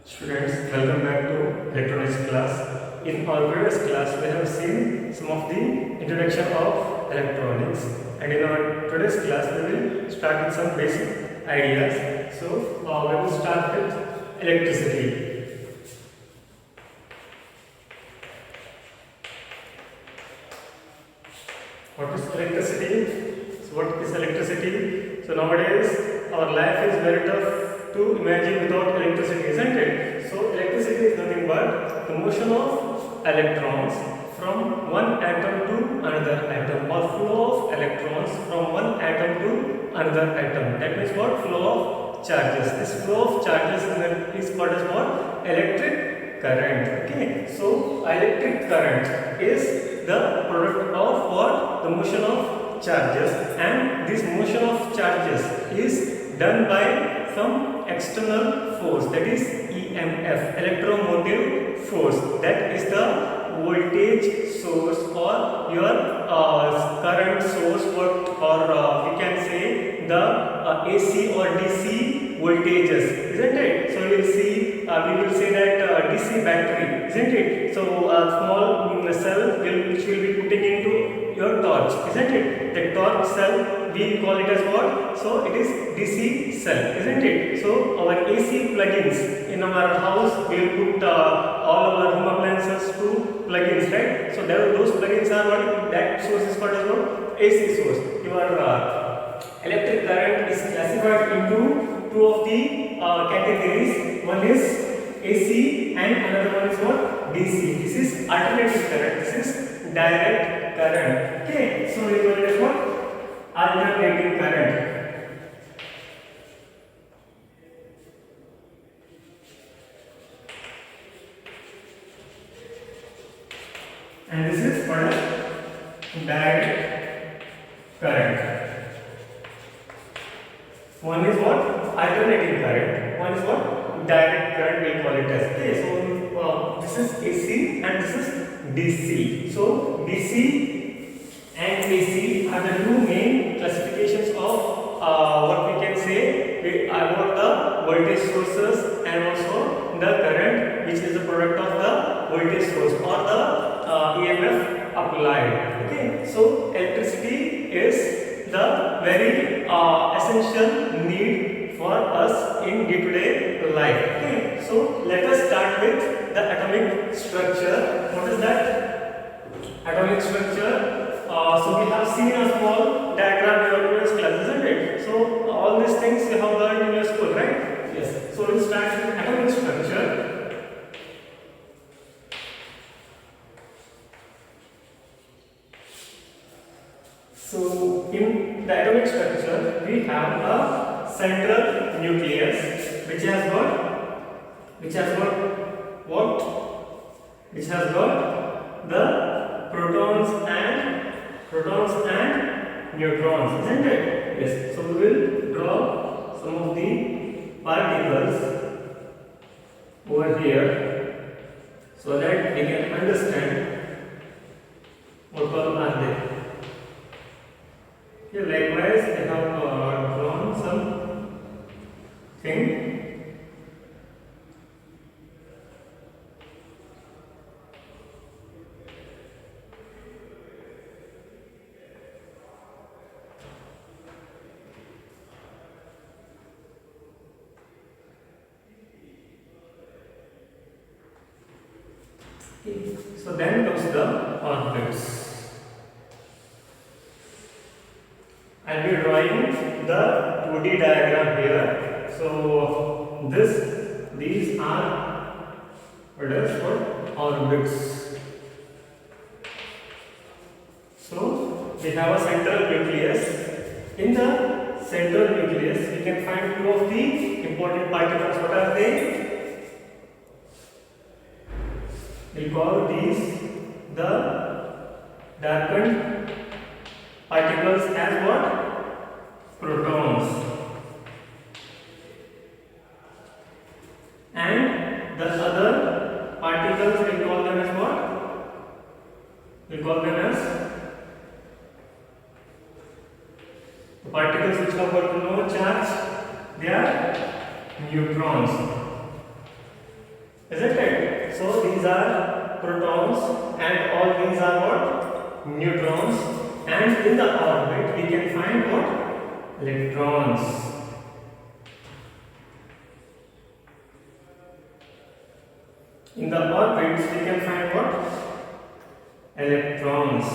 Students, welcome back to electronics class. In our previous class, we have seen some of the introduction of electronics, and in our today's class, we will start with some basic ideas. So, we will start with electricity. What is electricity? So, what is electricity? So, nowadays, our life is very tough to imagine without electricity, isn't it? So, electricity is nothing but the motion of electrons from one atom to another atom, or flow of electrons from one atom to another atom. That means what? Flow of charges. This flow of charges is called as what? Electric current. Okay. So, electric current is the product of what? The motion of charges, and this motion of charges is done by some external force, that is EMF, electromotive force. That is the voltage source or your current source, or we can say the AC or DC voltages, isn't it? So we will say that DC battery, isn't it? So a small cell which will be putting into your torch, isn't it? The torch cell, we call it as what? So it is DC cell, isn't it? So our AC plugins in our house, we will put all our home appliances to plugins, right? So those plugins are what? That source is called as what? AC source. Your electric current is classified into two of the categories. One is AC and another one is what? DC. This is alternating current. This is direct current. Okay. So we call it as what? Alternating current. And this is called as direct current. One is what? Alternating current. One is what? Direct current, we call it as. Okay, so this is AC and this is DC. So DC and AC are the two main classifications of what we can say about the voltage sources and also the current, which is the product of the voltage source or the EMF applied. Okay, so electricity is the very essential need for us in day-to-day life. Okay, so let us start with the atomic structure. What is that? Atomic structure. So we have seen a small diagram in our previous class, isn't it? So all these things we have learned in your school, right? Yes. So we'll start with atomic structure. So in the atomic structure, we have a central nucleus which has got the protons and neutrons, isn't it? Yes. So we will draw some of the particles over here so that we can understand what all are they. Okay, likewise, I have drawn some thing. Okay. So then comes the orbits. I will be drawing the 2D diagram here. So these are what orbits. So we have a central nucleus. In the central nucleus, we can find two of the important particles. What are they? We call these the darkened particles as what? Protons. And the other particles, we call them as what? We call them as the particles which have got no charge. They are neutrons. isn't it? So these are protons and all these are what? Neutrons, and in the orbit we can find what? Electrons. In the orbits we can find what? Electrons.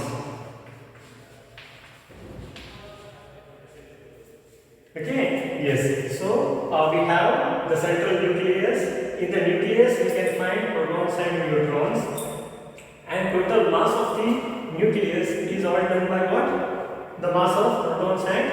Okay, yes. So we have the central nucleus. In the nucleus we can find protons and neutrons, and total mass of the nucleus is all done by what? The mass of protons and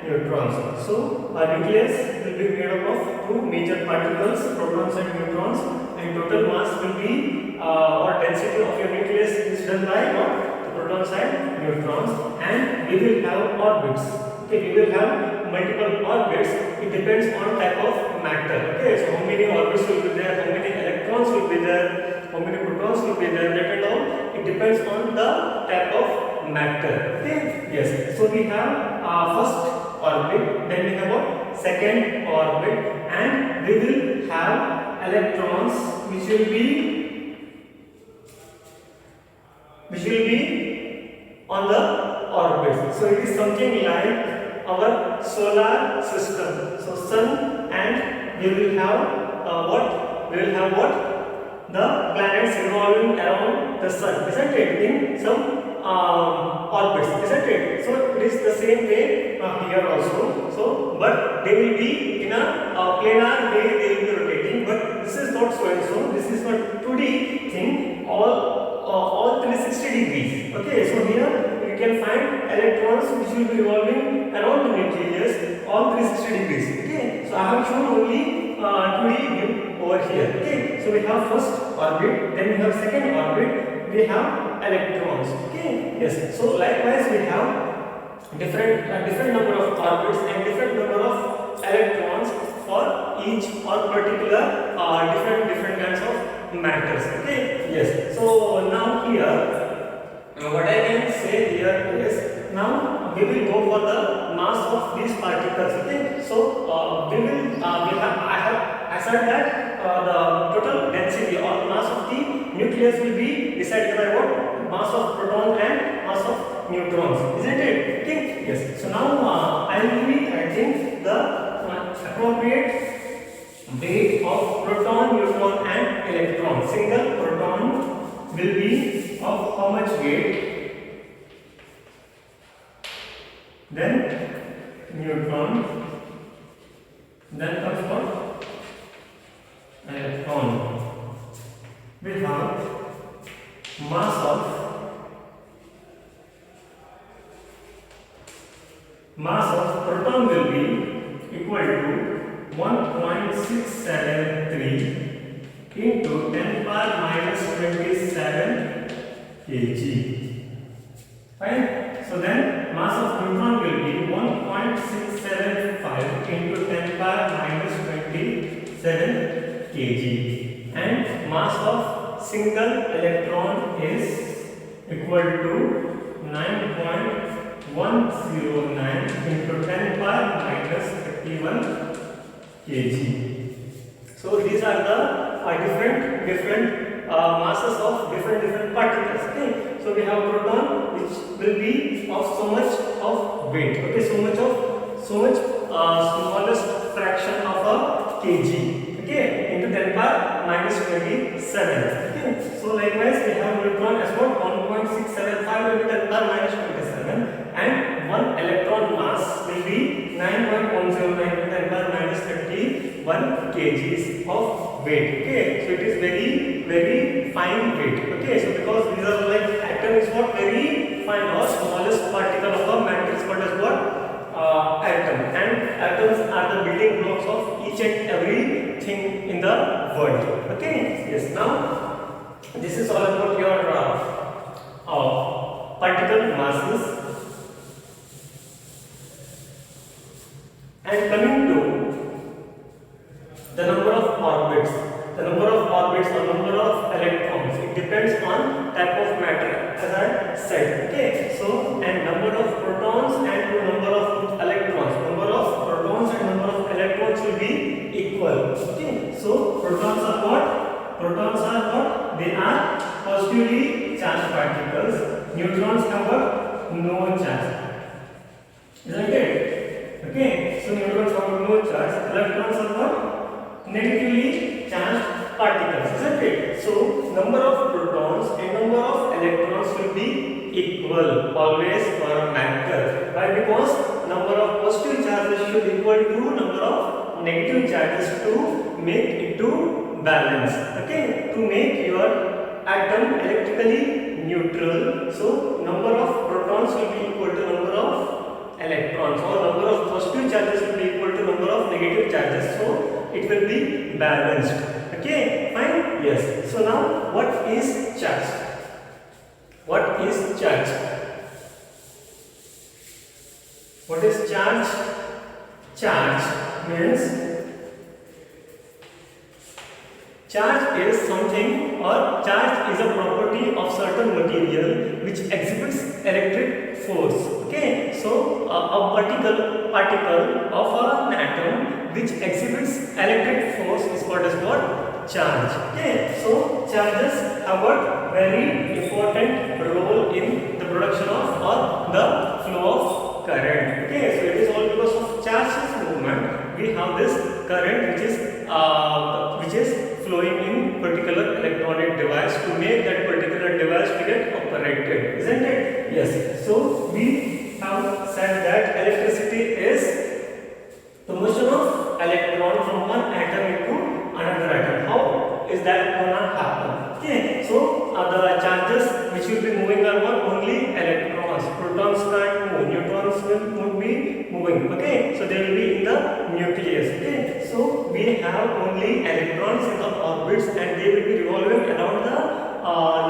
neutrons. So a nucleus will be made up of two major particles, protons and neutrons, and total mass will be or density of your nucleus is done by what? The protons and neutrons, and we will have orbits. Okay, we will have multiple orbits. It depends on type of matter. Okay, so how many orbits will be there, how many electrons will be there, how many protons will be there, that and all. It depends on the type of matter. Okay, yes. So we have first orbit, then we have what? Second orbit, and we will have electrons which will be on the orbit. So it is something like our solar system. So sun, and we will have what? We will have what? The planets revolving around the sun, isn't it? In some orbits, isn't it? So it is the same way here also. So, but they will be in a planar way. They will be rotating. But this is not so and so. This is not 2D thing. All 360 degrees. Okay. So here we can find electrons which will be revolving around the nucleus all 360 degrees. Okay. So I have shown only 2D view over here. Okay. So we have first orbit, then we have second orbit, we have electrons. Okay. Yes. So likewise we have different number of orbits and different number of electrons for each or particular different kinds of matters. Okay. Yes. So now here what I can say here is, now we will go for the mass of these particles. Okay. So I said that the total density or mass of the nucleus will be decided by what? Mass of proton and mass of neutrons, isn't it? Okay. Yes. So now I will be writing the appropriate weight of proton, neutron and electron. Single proton will be of how much weight? Then neutron. Then comes what? Electron. We have mass of proton will be equal to 1.673 into 10 power minus 27 kg. Fine. So then mass of neutron will be 1.675 into 10 power minus 27 kg, and mass of single electron is equal to 9.109 into 10 power minus 31 kg. So these are the different masses of different particles. Okay. So we have proton which will be of so much of weight. Okay. So much smallest fraction of a kg. Okay. Into 10 power minus 27. Okay. So likewise we have neutron as what? 1.675 into 10 power minus 27, and one electron mass will be 9.109 into 10 power minus 31 kgs of weight. Okay. So it is very fine weight. Okay. So because these are like atom is what? Very fine or smallest particle of a matter is called as what? Atom. And atoms are the building blocks of each and everything in the world. Okay. Yes. Now this is all about your particle masses. And coming to the number of orbits or number of electrons, it depends on type of matter, as I said. Okay. So, and number of protons and number of electrons. Number of protons and number of electrons will be equal. Okay. So protons are what? They are positively charged particles. Neutrons have what? No charge. Isn't it? Okay. So neutrons have no charge. Electrons are what? Negatively charged particles. Isn't it? So number of protons and number of electrons will be equal always for a matter. Why? Because number of positive charges should equal to number of negative charges to make it to balance. Okay, to make your atom electrically neutral. So number of protons will be equal to number of electrons, or number of positive charges will be equal to number of negative charges. So it will be balanced. Okay, fine. Yes. So now what is charge? What is charge? What is charge? Charge means charge is something, or charge is a property of certain material which exhibits electric force. Okay, so a particle of an atom which exhibits electric force is called as what? Charge. Okay, so charges have a very important role in the production of or the flow of current. Okay, so it is all because of charges movement we have this current which is flowing in particular electronic device to make that particular device to get operated, isn't it? Yes. So we have said that electricity is the motion of electron from one atom into another atom. How is that gonna happen? Okay. So the charges which will be moving are what? Only electrons. Protons can't move. Neutrons won't be moving. Okay. So they will be in the nucleus. Okay. So we have only electrons in the orbits, and they will be revolving around the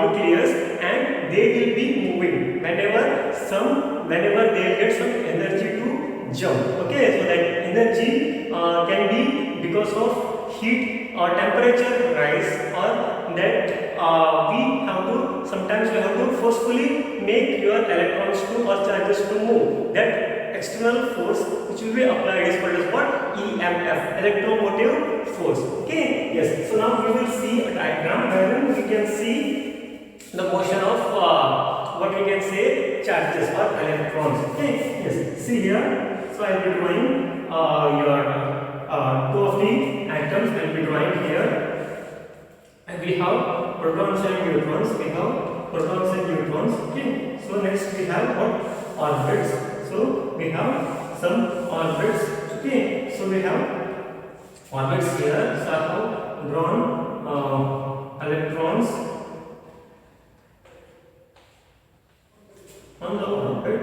nucleus, and they will be moving whenever they get some energy to jump. Okay. So that energy can be because of heat or temperature rise, or that sometimes we have to forcefully make your electrons to or charges to move. That external force which will be applied is called as what? EMF, electromotive force. Okay, yes. So now we will see a diagram wherein we can see the motion of what we can say charges or electrons. Okay, yes. See here. So I will be drawing your two of the atoms. I will be drawing here. And we have protons and neutrons. We have protons and neutrons. Okay. So next we have what? Orbits. So we have some orbits. Okay. So we have orbits here. So I have drawn electrons on the orbit.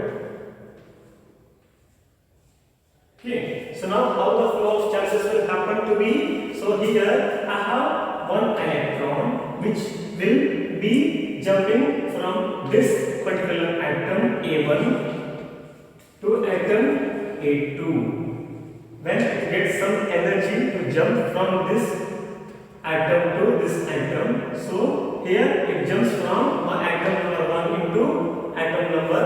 Okay. So now how the flow of charges will happen to be? So here I have one electron which will be jumping from this particular atom A1 to atom A2. When it gets some energy to jump from this atom to this atom, so here it jumps from atom number 1 into atom number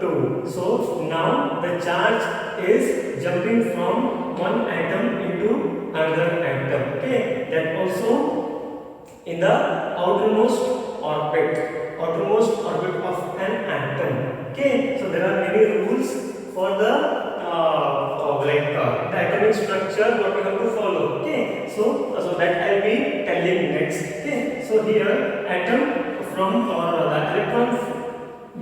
2. So now the charge is jumping from one atom into another atom. Okay, that also in the outermost orbit of an atom. Okay, so there are many rules for the atomic structure what we have to follow. Okay, so that I'll be telling next. Okay, so here atom from or the electron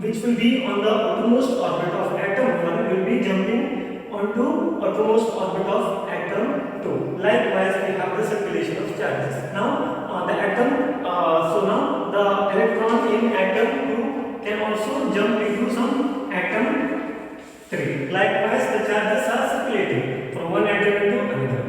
which will be on the outermost orbit of atom 1 will be jumping onto outermost orbit of atom 2. Likewise, we have the circulation of charges. Now the atom, so now the electron in atom 2 can also jump into some atom 3. Likewise, the charges are circulating from one atom into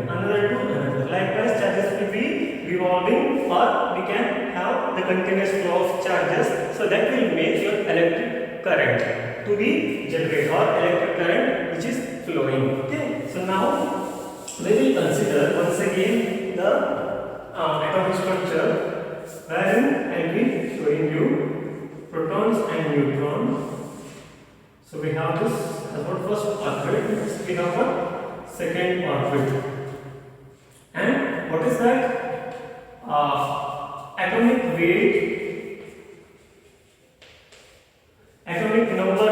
another to another. Likewise, charges will be revolving, or we can have the continuous flow of charges. So that will make your electric current to be generated, or electric current which is flowing. Okay. So now we will consider once again the atomic structure, wherein I will be showing you protons and neutrons. So we have this as what first orbit, we have what second orbit, and what is that? atomic weight, atomic number,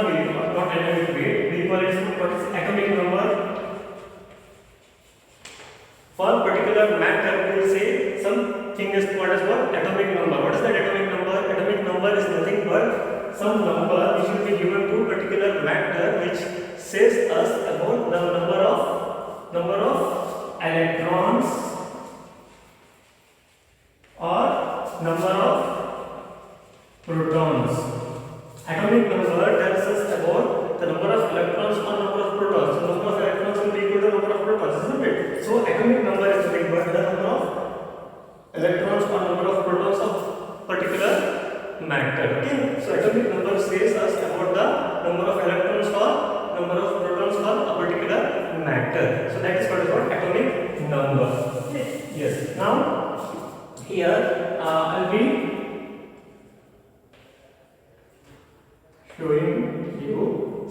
not atomic weight, we call it what is atomic number. For particular matter, we will say something is called as what? Atomic number. What is that atomic number? Atomic number is nothing but some number which will be given to particular matter which says us about the number of electrons or number of protons. Atomic number tells us about the number of electrons or number of protons. So number of electrons will be equal to number of protons, isn't it? So atomic number is nothing but the number of electrons or number of protons of particular matter. Okay. So atomic number says us about the number of electrons or number of protons for a particular matter. So that is what is called atomic number. Okay. Yes. Now here I'll be showing you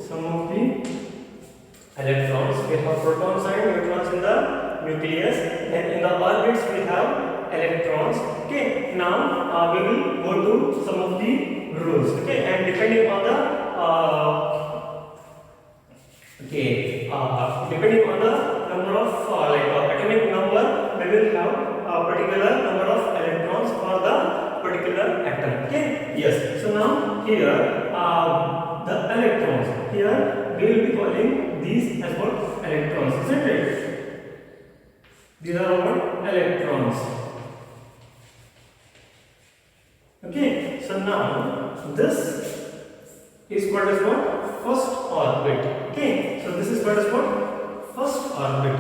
some of the electrons. We have protons and neutrons in the nucleus, and in the orbits we have electrons. Okay. Now we will go to some of the rules. Okay. And depending on the depending on the number of atomic number, we will have a particular number of electrons for the particular atom. Okay. Yes. So now here the electrons. Here we will be calling these as what? Electrons, isn't it? These are what? Electrons. Okay. So now this is called as what? First orbit. Okay. So this is called as what? First orbit.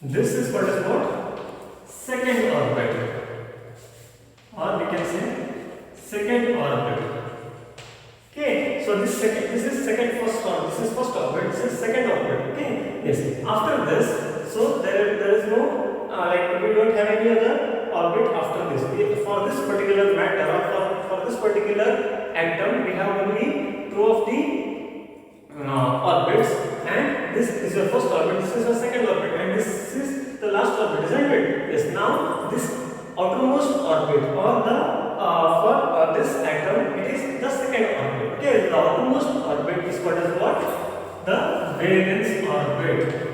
This is called as what? Second orbit. Or we can say second orbit. Okay. So this is second first orbit. This is first orbit. This is second orbit. Okay. Yes. After this, so there is no we don't have any other orbit after this. For this particular matter or for this particular atom, we have only two of the orbits, and this is your first orbit, this is your second orbit, and this is the last orbit, isn't it? Yes. Now this outermost orbit or the for this atom, it is the second orbit. Okay. The outermost orbit is called as what? The valence orbit.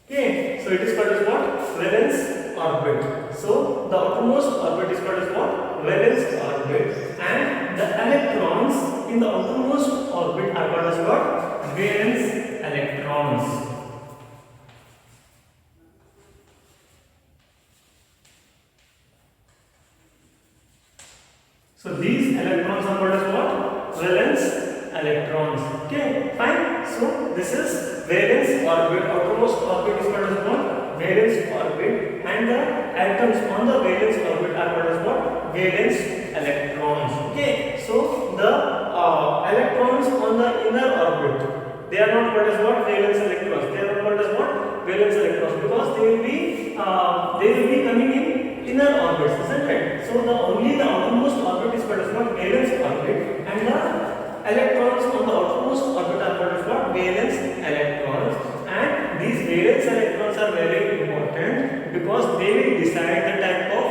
Okay, so it is called as what? Valence orbit. So the outermost orbit is called as what? Valence orbit, and the electrons in the outermost orbit are called as what? Valence electrons. So these electrons are called as what? Valence electrons. Okay, fine. So this is valence orbit. Outermost orbit is called as what? Valence orbit, and the atoms on the valence orbit are called as what? Valence electrons. Okay. So the electrons on the inner orbit, they are not called as what? Valence electrons. They are not called as what? Valence electrons, because they will be coming in inner orbits, isn't it? So only the outermost orbit is called as what? Valence orbit, and the electrons on the outermost orbit are called as what? Valence electrons. And these valence electrons are very important because they will decide the type of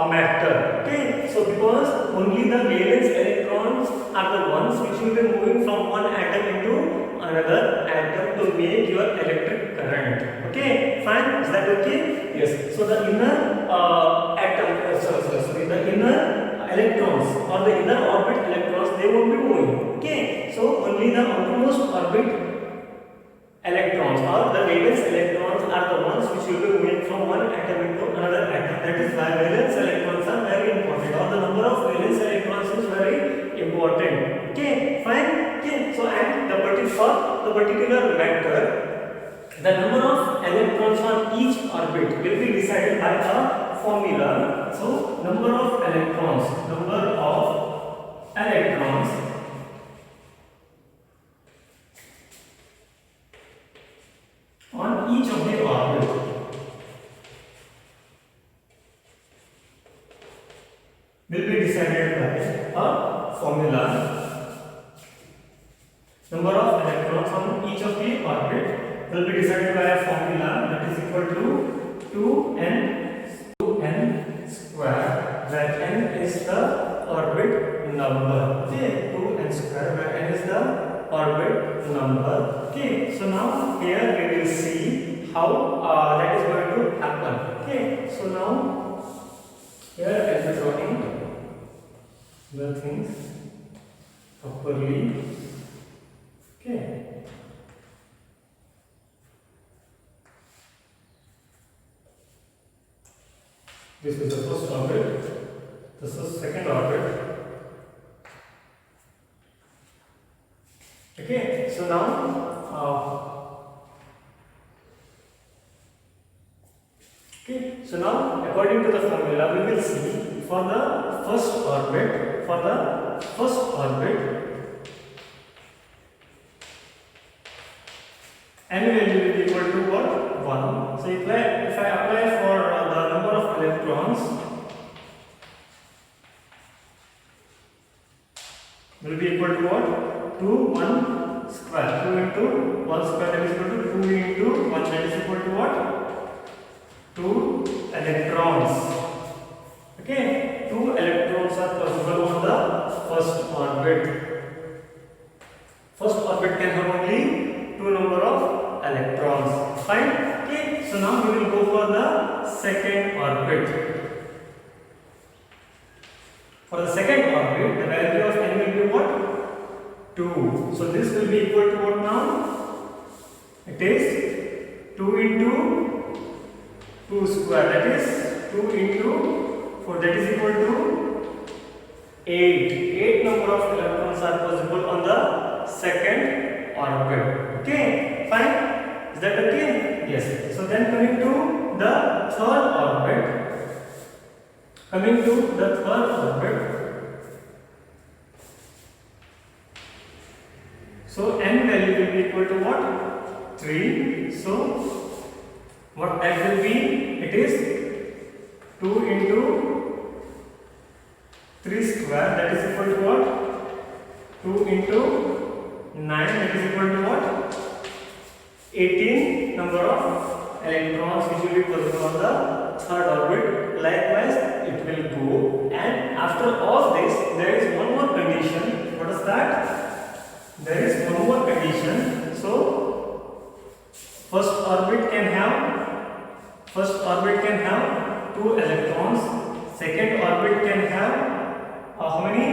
matter. Okay. So because only the valence electrons are the ones which will be moving from one atom into another atom to make your electric current. Okay, fine. Is that okay? Yes. So the inner the inner electrons or the inner orbit electrons, they won't be moving. Okay. So only the outermost orbit electrons or the valence electrons are the ones which will be moving from one atom into another atom. That is why valence electrons are very important, or the number of valence electrons is very important. Okay, fine. Okay. So and for the particular matter, the number of electrons on each orbit will be decided by a formula. So number of electrons on each of the orbit will be decided by a formula number of electrons on each of the orbit will be decided by a formula that is equal to 2n square, where n is the orbit number. Okay, 2n square, where n is the orbit number. Okay, so now here we will see how that is going to happen. Okay, so now here I am drawing the things properly. Okay. This is the first orbit. This is second orbit. Okay. So now, according to the formula, we will see for the first orbit. N value will be equal to what? 1. So if I apply for the number of electrons, will be equal to what? 2 1 square. 2 into 1 square, that is equal to 2 into 1, that is equal to what? 2 electrons. Okay, 2 electrons are possible on the first orbit. First orbit can have only 2 number of electrons. Fine. Okay, so now we will go for the second orbit. For the second orbit, the value of n will be what? 2. So this will be equal to what now? It is 2 into 2 square, that is 2 into 4, that is equal to 8. 8 number of electrons are possible on the second orbit. Okay, fine. Is that okay? Yes. So then coming to the third orbit. So n value will be equal to what? 3. So what that will be? It is 2 into 3 square, that is equal to what? 2 into 9, that is equal to what? 18 number of electrons which will be possible on the third orbit. Likewise, it will go, and after all this, there is one more condition. What is that? There is one more condition. So, first orbit can have 2 electrons. Second orbit can have how many?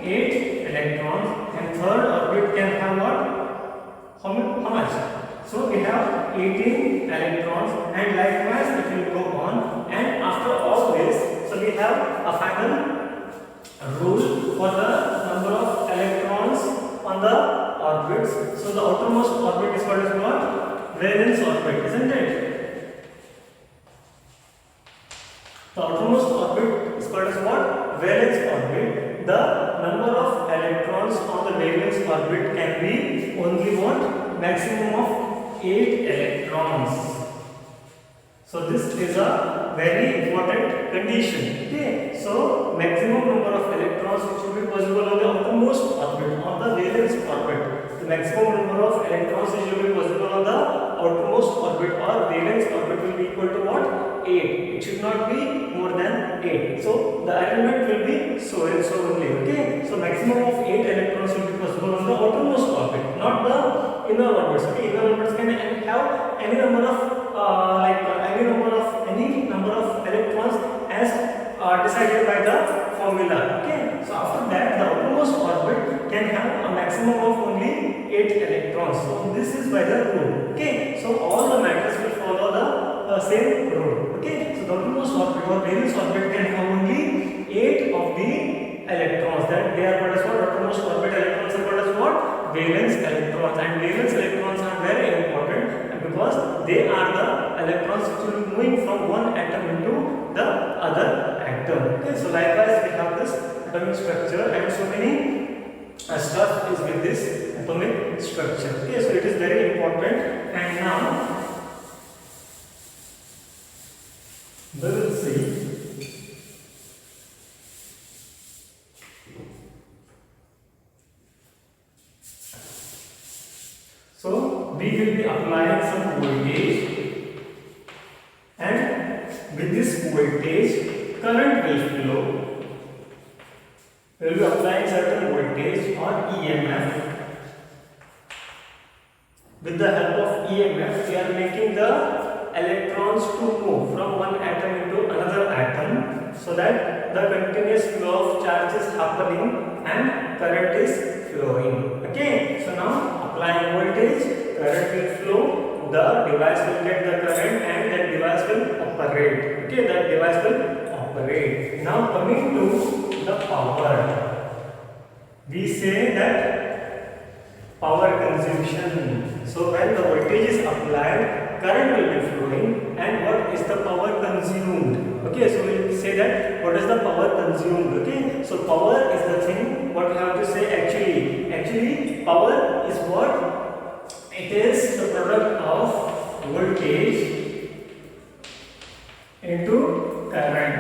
8 electrons, and third orbit can have what? How much? So we have 18 electrons, and likewise it will go on, and after all this, so we have a final rule for the number of electrons on the orbits. So the outermost orbit is called as what? Valence orbit, isn't it? The outermost orbit is called as what? Valence orbit. The number of electrons on the valence orbit can be only what? Maximum of 8 electrons. So this is a very important condition. Okay. So maximum number of electrons which will be possible on the outermost orbit, on the valence orbit. The maximum number of electrons which will be possible on the outermost orbit or valence orbit will be equal to what? 8. It should not be more than 8. So the arrangement will be so and so only. Okay. So maximum of 8 electrons will be possible on the outermost orbit, not the inner orbits. Okay. Inner orbits can have any number of any number of electrons as decided by the formula. Okay. So after that, the outermost orbit can have a maximum of only 8 electrons. So this is by the rule. Okay. So all the matters will follow the same rule. Okay. So the outermost orbit or valence orbit can have only 8 of the electrons. That they are called as what? Outermost orbit electrons are called as what? Valence electrons. And valence electrons are very important because they are the electrons which will be moving from one atom into the other atom. Okay. So likewise we have this atomic structure, and so many stuff is with this atomic structure. Okay. So it is very important, and now we will see we will be applying some voltage, and with this voltage, current will flow. We will be applying certain voltage or EMF. With the help of EMF, we are making the electrons to move from one atom into another atom, so that the continuous flow of charge is happening and current is flowing. Okay, so now applying voltage, current will flow, the device will get the current and that device will operate. Okay, that device will operate. Now coming to the power, we say that power consumption. So when the voltage is applied, current will be flowing, and what is the power consumed? Okay, so we will say that what is the power consumed? Okay, so power is the thing what we have to say actually. Actually, power is what? It is the product of voltage into current.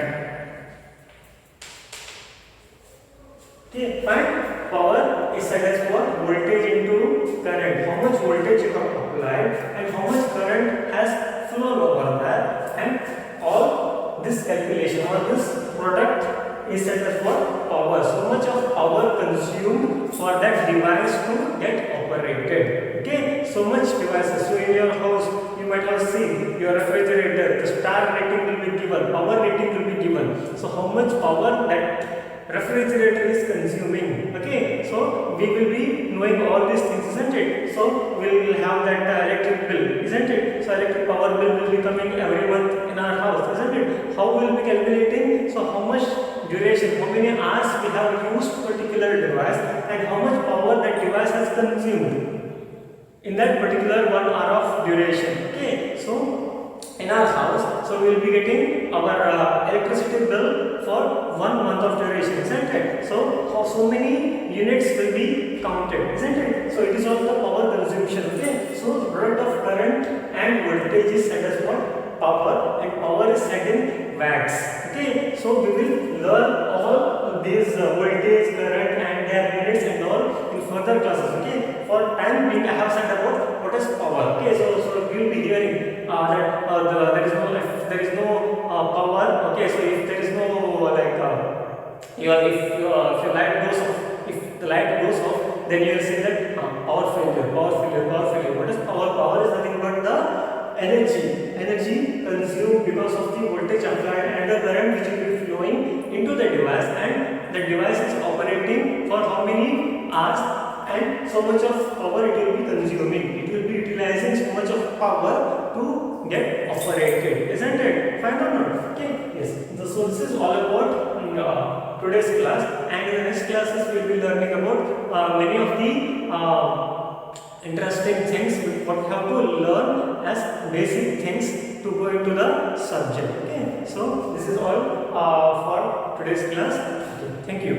Okay, fine. Power is said as what? Voltage into current. How much voltage you have applied and how much current has flown over that, and all this calculation or this product is said as what? Power. So much of power consumed for that device to get operated. Okay, so much devices. So in your house, you might have seen your refrigerator, the star rating will be given, power rating will be given. So how much power that refrigerator is consuming. Okay, so we will be knowing all these things, isn't it? So we will have that electric bill, isn't it? So electric power bill will be coming every month in our house, isn't it? How we will be calculating? So how much duration, how many hours we have used particular device, and how much power that device has consumed in that particular 1 hour of duration. Okay, so in our house, so we will be getting our electricity bill for 1 month of duration, isn't it? So many units will be counted, isn't it? So it is all the power consumption. Okay, so the product of current and voltage is said as what? Power, and power is said in watts. Okay, so we will learn all these voltage, current and their units and all in further classes. Okay, for time being I have said about what is power. Okay, so we will be hearing that there is no power. Okay, so if there is no if your light goes off, if the light goes off, then you will say that power failure. What is power? Power is nothing but the energy consumed because of the voltage applied and the current which will be flowing into the device, and the device is operating for how many hours, and so much of power it will be consuming. It will be utilizing so much of power to get operated, isn't it? Fine or not? Okay, yes. So this is all about today's class, and in the next classes we will be learning about many of the interesting things what we have to learn as basic things to go into the subject. Okay, so this is all for today's class. Okay, thank you.